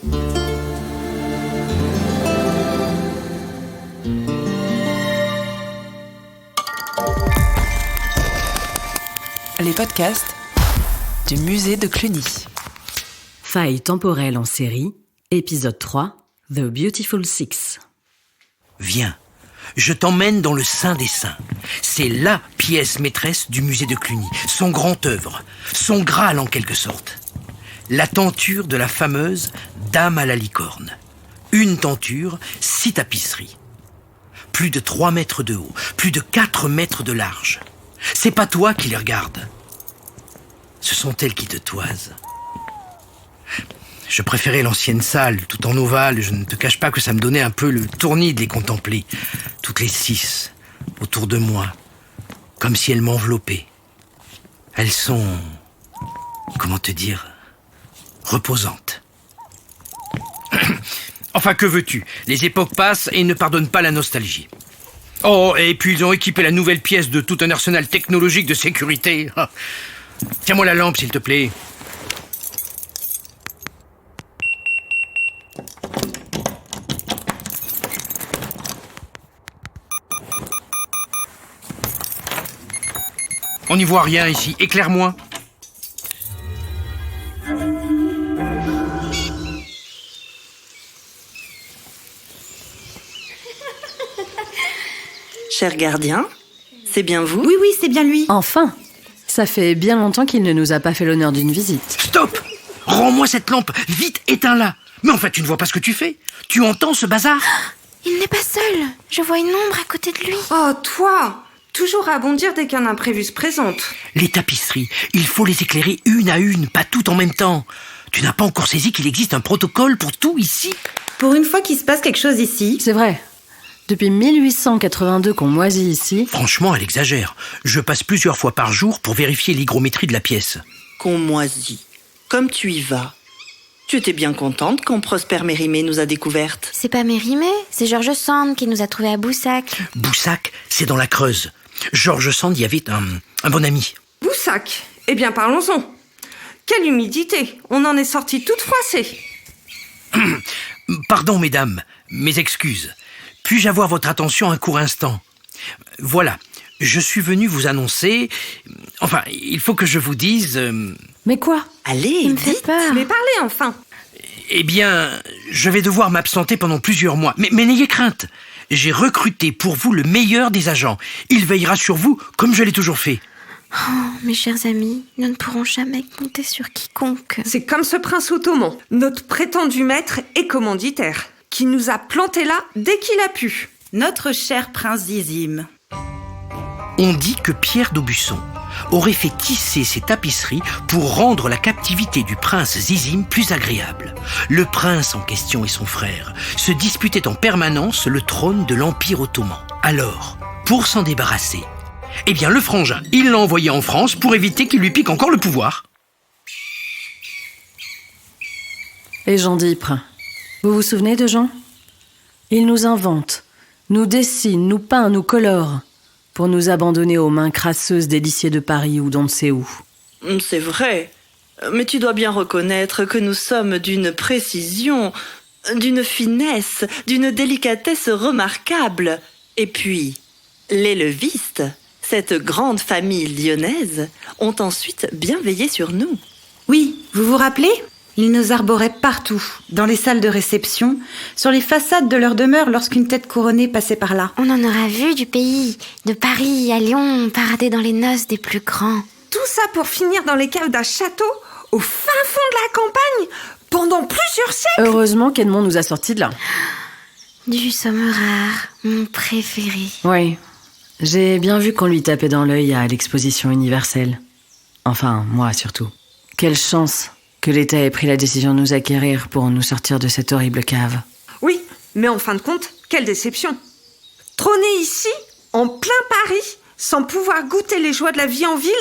Les podcasts du musée de Cluny. Faille temporelle en série, épisode 3, The Beautiful Six. Viens, je t'emmène dans le Saint des Saints. C'est la pièce maîtresse du musée de Cluny, son grand œuvre, son Graal en quelque sorte. La tenture de la fameuse Dame à la licorne. Une tenture, 6 tapisseries. Plus de 3 mètres de haut, plus de 4 mètres de large. C'est pas toi qui les regardes. Ce sont elles qui te toisent. Je préférais l'ancienne salle, tout en ovale. Je ne te cache pas que ça me donnait un peu le tournis de les contempler. Toutes les 6, autour de moi, comme si elles m'enveloppaient. Elles sont, comment te dire, reposantes. Enfin, que veux-tu? Les époques passent et ne pardonnent pas la nostalgie. Oh, et puis ils ont équipé la nouvelle pièce de tout un arsenal technologique de sécurité. Tiens-moi la lampe, s'il te plaît. On n'y voit rien ici. Éclaire-moi. Cher gardien, c'est bien vous? Oui, c'est bien lui. Enfin! Ça fait bien longtemps qu'il ne nous a pas fait l'honneur d'une visite. Stop! Rends-moi cette lampe. Vite, éteins-la. Mais en fait, tu ne vois pas ce que tu fais. Tu entends ce bazar? Il n'est pas seul. Je vois une ombre à côté de lui. Oh, toi! Toujours à bondir dès qu'un imprévu se présente. Les tapisseries, il faut les éclairer une à une, pas toutes en même temps. Tu n'as pas encore saisi qu'il existe un protocole pour tout ici? Pour une fois qu'il se passe quelque chose ici... C'est vrai. Depuis 1882 qu'on moisit ici... Franchement, elle exagère. Je passe plusieurs fois par jour pour vérifier l'hygrométrie de la pièce. Qu'on moisit. Comme tu y vas. Tu étais bien contente quand Prosper Mérimée nous a découvertes. C'est pas Mérimée, c'est Georges Sand qui nous a trouvés à Boussac. Boussac, c'est dans la Creuse. Georges Sand y avait un bon ami. Boussac? Eh bien, parlons-en. Quelle humidité! On en est sorti toute froissée. Pardon, mesdames, mes excuses. Puis-je avoir votre attention un court instant? Voilà, je suis venu vous annoncer... Enfin, il faut que je vous dise... Mais quoi? Allez, Il me fait vite. peur. Mais parlez enfin. Eh bien, je vais devoir m'absenter pendant plusieurs mois. Mais n'ayez crainte. J'ai recruté pour vous le meilleur des agents. Il veillera sur vous comme je l'ai toujours fait. Oh, mes chers amis, nous ne pourrons jamais compter sur quiconque. C'est comme ce prince ottoman, notre prétendu maître et commanditaire, qui nous a plantés là dès qu'il a pu. Notre cher prince Zizim. On dit que Pierre d'Aubusson aurait fait tisser ces tapisseries pour rendre la captivité du prince Zizim plus agréable. Le prince en question et son frère se disputaient en permanence le trône de l'Empire ottoman. Alors, pour s'en débarrasser, eh bien le frangin, il l'a envoyé en France pour éviter qu'il lui pique encore le pouvoir. Et Jean d'Ypres. Vous vous souvenez de Jean? Il nous invente, nous dessine, nous peint, nous colore, pour nous abandonner aux mains crasseuses des lycées de Paris ou d'on ne sait où. C'est vrai. Mais tu dois bien reconnaître que nous sommes d'une précision, d'une finesse, d'une délicatesse remarquable. Et puis, les levistes, cette grande famille lyonnaise, ont ensuite bien veillé sur nous. Oui, vous vous rappelez? Ils nous arboraient partout, dans les salles de réception, sur les façades de leur demeure lorsqu'une tête couronnée passait par là. On en aura vu du pays, de Paris à Lyon, parader dans les noces des plus grands. Tout ça pour finir dans les caves d'un château, au fin fond de la campagne, pendant plusieurs siècles. Heureusement qu'Edmond nous a sortis de là. Du Sommerard, mon préféré. Oui, j'ai bien vu qu'on lui tapait dans l'œil à l'exposition universelle. Enfin, moi surtout. Quelle chance que l'État ait pris la décision de nous acquérir pour nous sortir de cette horrible cave. Oui, mais en fin de compte, quelle déception. Trôner ici, en plein Paris, sans pouvoir goûter les joies de la vie en ville.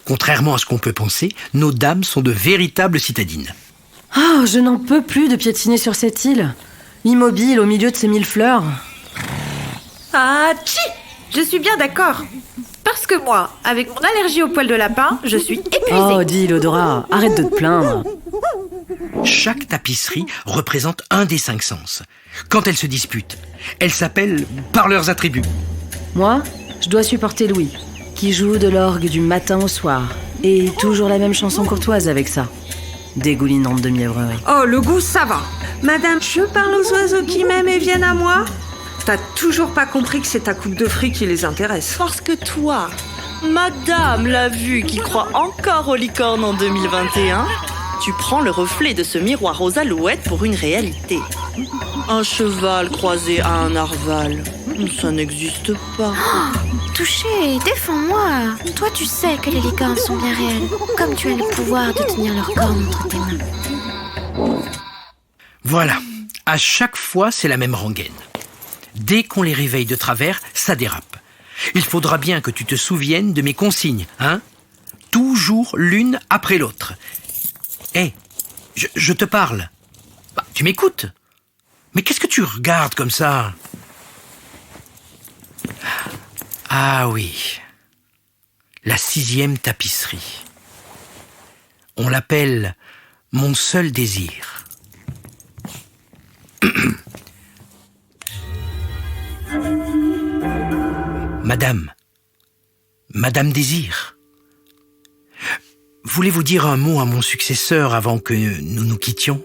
Contrairement à ce qu'on peut penser, nos dames sont de véritables citadines. Oh, je n'en peux plus de piétiner sur cette île, immobile au milieu de ces 1000 fleurs. Ah, tchi! Je suis bien d'accord. Parce que moi, avec mon allergie au poil de lapin, je suis épuisée. Oh, dis, Lodora, arrête de te plaindre. Chaque tapisserie représente un des 5 sens. Quand elles se disputent, elles s'appellent par leurs attributs. Moi, je dois supporter Louis, qui joue de l'orgue du matin au soir. Et toujours la même chanson courtoise avec ça. Dégoulinante de mièvrerie. Oh, le goût, ça va. Madame, je parle aux oiseaux qui m'aiment et viennent à moi. T'as toujours pas compris que c'est ta coupe de fruits qui les intéresse. Parce que toi, Madame l'a vu qui croit encore aux licornes en 2021, tu prends le reflet de ce miroir aux alouettes pour une réalité. Un cheval croisé à un narval, ça n'existe pas. Touché, défends-moi. Toi, tu sais que les licornes sont bien réelles, comme tu as le pouvoir de tenir leur cornes entre tes mains. Voilà, à chaque fois, c'est la même rengaine. Dès qu'on les réveille de travers, ça dérape. Il faudra bien que tu te souviennes de mes consignes, hein? Toujours l'une après l'autre. Hé, je te parle. Bah, tu m'écoutes? Mais qu'est-ce que tu regardes comme ça? Ah oui, la 6e tapisserie. On l'appelle « Mon seul désir ». Madame Désir, voulez-vous dire un mot à mon successeur avant que nous nous quittions?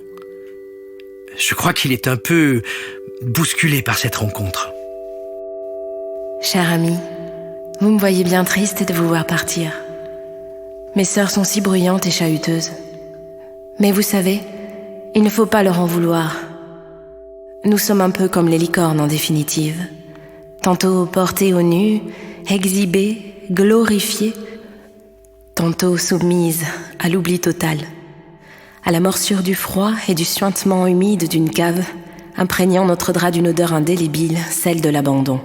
Je crois qu'il est un peu bousculé par cette rencontre. Cher ami, vous me voyez bien triste de vous voir partir. Mes sœurs sont si bruyantes et chahuteuses. Mais vous savez, il ne faut pas leur en vouloir. Nous sommes un peu comme les licornes en définitive. Tantôt portées au nu, exhibées, glorifiées, tantôt soumises à l'oubli total, à la morsure du froid et du suintement humide d'une cave, imprégnant notre drap d'une odeur indélébile, celle de l'abandon.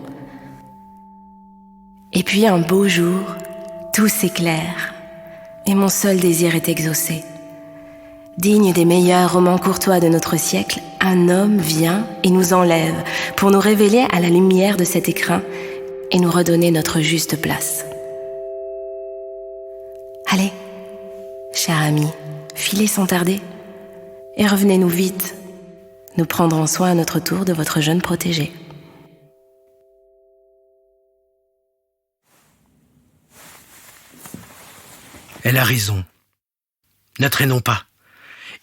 Et puis un beau jour, tout s'éclaire, et mon seul désir est exaucé. Digne des meilleurs romans courtois de notre siècle, un homme vient et nous enlève pour nous révéler à la lumière de cet écrin et nous redonner notre juste place. Allez, cher ami, filez sans tarder et revenez-nous vite. Nous prendrons soin à notre tour de votre jeune protégé. Elle a raison. Ne traînons pas.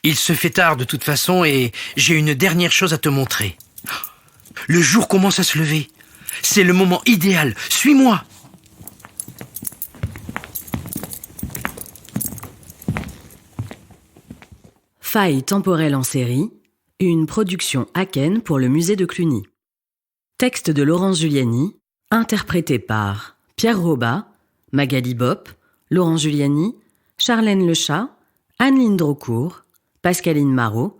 Il se fait tard de toute façon et j'ai une dernière chose à te montrer. Le jour commence à se lever. C'est le moment idéal. Suis-moi. Faille temporelle en série, une production Aken pour le musée de Cluny. Texte de Laurence Giuliani, interprété par Pierre Robat, Magali Bopp, Laurent Giuliani, Charlène Lechat, Anne-Lyne Drocourt, Pascaline Marot,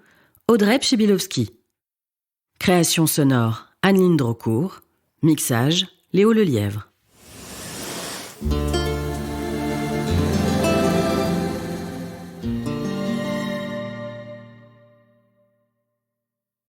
Audrey Pchibilowski. Création sonore Anne-Lyne Drocourt, mixage Léo Lelièvre.